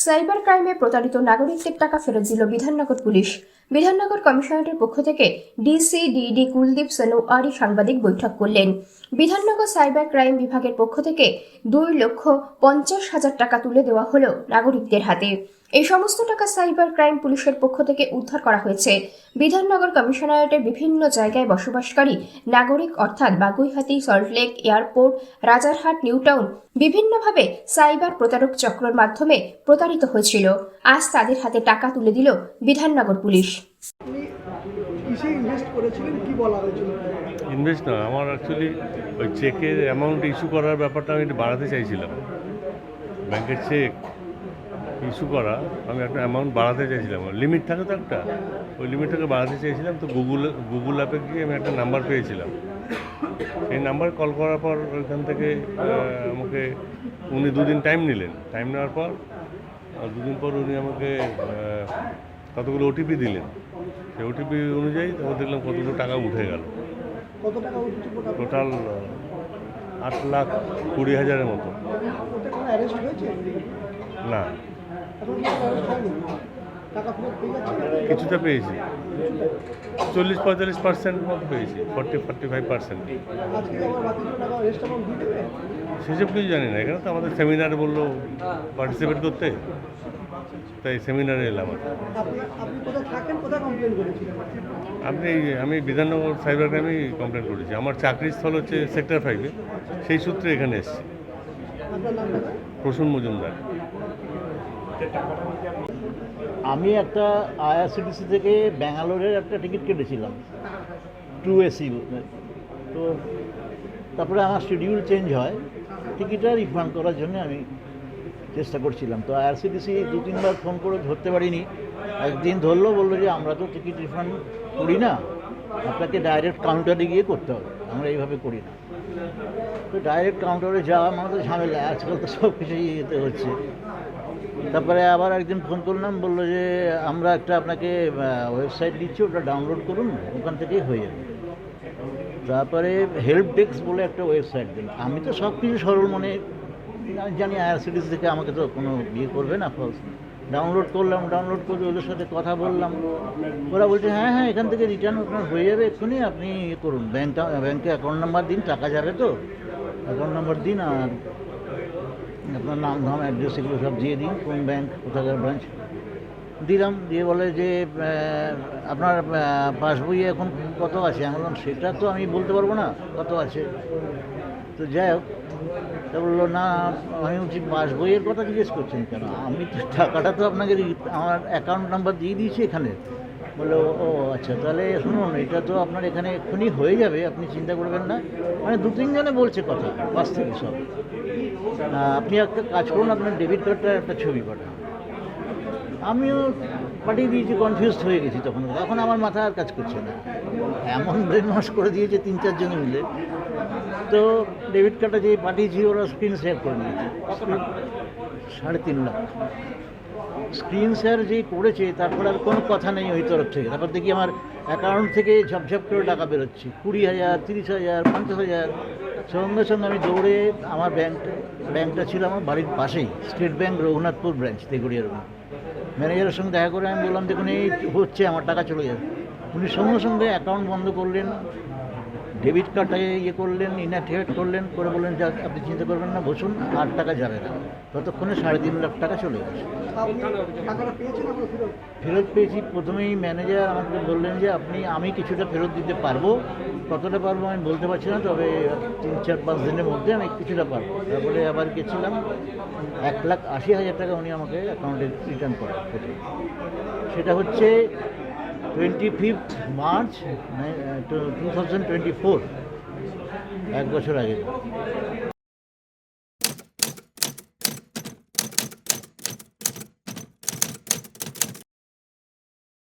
Cyber ক্রাইমে প্রতারিত নাগরিকদের টাকা ফেরত দিল বিধাননগর পুলিশ। বিধাননগর কমিশনারের পক্ষ থেকে ডিসি কুলদীপ সানোয়ারি সাংবাদিক বৈঠক করলেন। বিধাননগর সাইবার ক্রাইম বিভাগের পক্ষ থেকে 2,50,000 টাকা তুলে দেওয়া হলো নাগরিকদের হাতে। এই সমস্ত টাকা সাইবার ক্রাইম পুলিশের পক্ষ থেকে উদ্ধার করা হয়েছে। বিধাননগর কমিশনারেটের বিভিন্ন জায়গায় বসবাসকারী নাগরিক অর্থাৎ বাগুইহাটি, সল্টলেক, এয়ারপোর্ট, রাজারহাট, নিউটাউন বিভিন্নভাবে সাইবার প্রতারক চক্রের মাধ্যমে প্রতারিত হয়েছিল। আজ তাদের হাতে টাকা তুলে দিল বিধাননগর পুলিশ। ইনভেস্ট না, আমার অ্যাকচুয়ালি ওই চেকের অ্যামাউন্ট ইস্যু করার ব্যাপারটা আমি একটু বাড়াতে চাইছিলাম। ব্যাংকের চেক ইস্যু করা আমি একটা অ্যামাউন্ট বাড়াতে চাইছিলাম, লিমিট থাকে তো একটা, ওই লিমিটটাকে বাড়াতে চাইছিলাম। তো গুগল অ্যাপে গিয়ে আমি একটা নাম্বার পেয়েছিলাম। সেই নাম্বার কল করার পর ওইখান থেকে আমাকে উনি 2 দিন টাইম নিলেন। টাইম নেওয়ার পর 2 দিন পর উনি আমাকে কতগুলো ওটিপি দিলেন। সেই ওটিপি অনুযায়ী তখন দেখলাম কতগুলো টাকা উঠে গেল। টোটাল 8,20,000-এর মতো। না, কিছুটা পেয়েছি, 40-45% মতো পেয়েছি, 40-45%। সেসব কিছু জানি না, এখানে তো আমাদের সেমিনারে বললো পার্টিসিপেট করতে, তাই সেমিনারে এলাম। আমি বিধাননগর সাইবার ক্রাইমেই কমপ্লেন করেছি। আমার চাকরির স্থল হচ্ছে সেক্টর 5-এ, সেই সূত্রে এখানে এসেছি। প্রসূন মজুমদার। আমি একটা আইআরসিটিসি থেকে ব্যাঙ্গালোরের একটা টিকিট কেটেছিলাম 2AC। তো তারপরে আমার শিডিউল চেঞ্জ হয়, টিকিটটা রিফান্ড করার জন্য আমি চেষ্টা করছিলাম। তো আইআরসিটিসি 2-3বার ফোন করে ধরতে পারিনি। একদিন ধরলো, বললো যে আমরা তো টিকিট রিফান্ড করি না, আপনাকে ডাইরেক্ট কাউন্টারে গিয়ে করতে হবে, আমরা এইভাবে করি না। তো ডাইরেক্ট কাউন্টারে যাওয়া মানে তো ঝামেলা, আজকাল তো সব কিছুই যেতে হচ্ছে। তারপরে আবার একদিন ফোন করলাম, বললো যে আমরা একটা আপনাকে ওয়েবসাইট দিচ্ছি, ওটা ডাউনলোড করুন, ওখান থেকেই হয়ে যাবে। তারপরে হেল্প ডেস্ক বলে একটা ওয়েবসাইট দিন। আমি তো সব কিছু সরল মনে জানি, আইআরসিটিসি থেকে আমাকে তো কোনো বিয়ে করবে না। ফলস ডাউনলোড করলাম, ডাউনলোড করে ওদের সাথে কথা বললাম। ওরা বলছে হ্যাঁ হ্যাঁ এখান থেকে রিটার্ন আপনার হয়ে যাবে এক্ষুনি, আপনি ইয়ে করুন, ব্যাংকে অ্যাকাউন্ট নাম্বার দিন, টাকা যাবে তো অ্যাকাউন্ট নাম্বার দিন, আর আপনার নাম ধাম অ্যাড্রেস এগুলো সব দিয়ে দিন, কোন ব্যাংক কোথাকার ব্রাঞ্চ দিলাম। দিয়ে বলে যে আপনার পাসবইয়ে এখন কত আছে। আমি বললাম সেটা তো আমি বলতে পারবো না কত আছে। তো যাই হোক, তা বললো না, আমি বলছি পাসবইয়ের কথা জিজ্ঞেস করছেন কেন, আমি তো টাকাটা তো আপনাকে আমার অ্যাকাউন্ট নাম্বার দিয়ে দিয়েছি এখানে। বললো ও আচ্ছা, তাহলে শুনুন এটা তো আপনার এখানে এক্ষুনি হয়ে যাবে, আপনি চিন্তা করবেন না। মানে 2-3 জনে বলছে কথা, পাশ থেকে সব। আপনি একটা কাজ করুন, আপনার ডেবিট কার্ডটার একটা ছবি পাঠান। আমিও পাঠিয়ে দিয়েছি, কনফিউজড হয়ে গেছি তখন। এখন আমার মাথা আর কাজ করছে না, এমন ব্রেন ওয়াশ করে দিয়েছে 3-4 জনে মিলে। তো ডেবিট কার্ডটা যে পাঠিয়েছি ওরা স্ক্রিন শেয়ার করে নিয়েছে। 3.5 লাখ স্ক্রিন শেয়ার যেই করেছে, তারপর আর কোনো কথা নেই ওই তরফ থেকে। তারপর দেখি আমার অ্যাকাউন্ট থেকে ঝপঝপ করে টাকা বেরোচ্ছে, 20,000, 30,000, 50,000। সঙ্গে সঙ্গে আমি দৌড়ে, আমার ব্যাংকটা ছিল আমার বাড়ির পাশেই, স্টেট ব্যাংক রঘুনাথপুর ব্রাঞ্চ, তেগুড়িয়ার। ম্যানেজারের সঙ্গে দেখা করে আমি বললাম দেখুন এই হচ্ছে, আমার টাকা চলে যাবে। উনি সঙ্গে সঙ্গে অ্যাকাউন্ট বন্ধ করলেন, ডেবিট কার্ডটাকে ইয়ে করলেন, ইনঅ্যাক্টিভেট করলেন, করে বললেন যে আপনি চিন্তা করবেন না, বসুন, আর টাকা যাবে না। ততক্ষণে 3.5 লাখ টাকা চলে গেছে। ফেরত পেয়েছি। প্রথমেই ম্যানেজার আমাকে বললেন যে আমি কিছুটা ফেরত দিতে পারবো, কতটা পারবো আমি বলতে পারছি না, তবে 3-4-5 দিনের মধ্যে আমি কিছুটা পারবো। তারপরে আবার গেছিলাম, 1,80,000 টাকা উনি আমাকে অ্যাকাউন্টে রিটার্ন করেন। সেটা হচ্ছে 25 মার্চ 2024, 1 বছর আগে।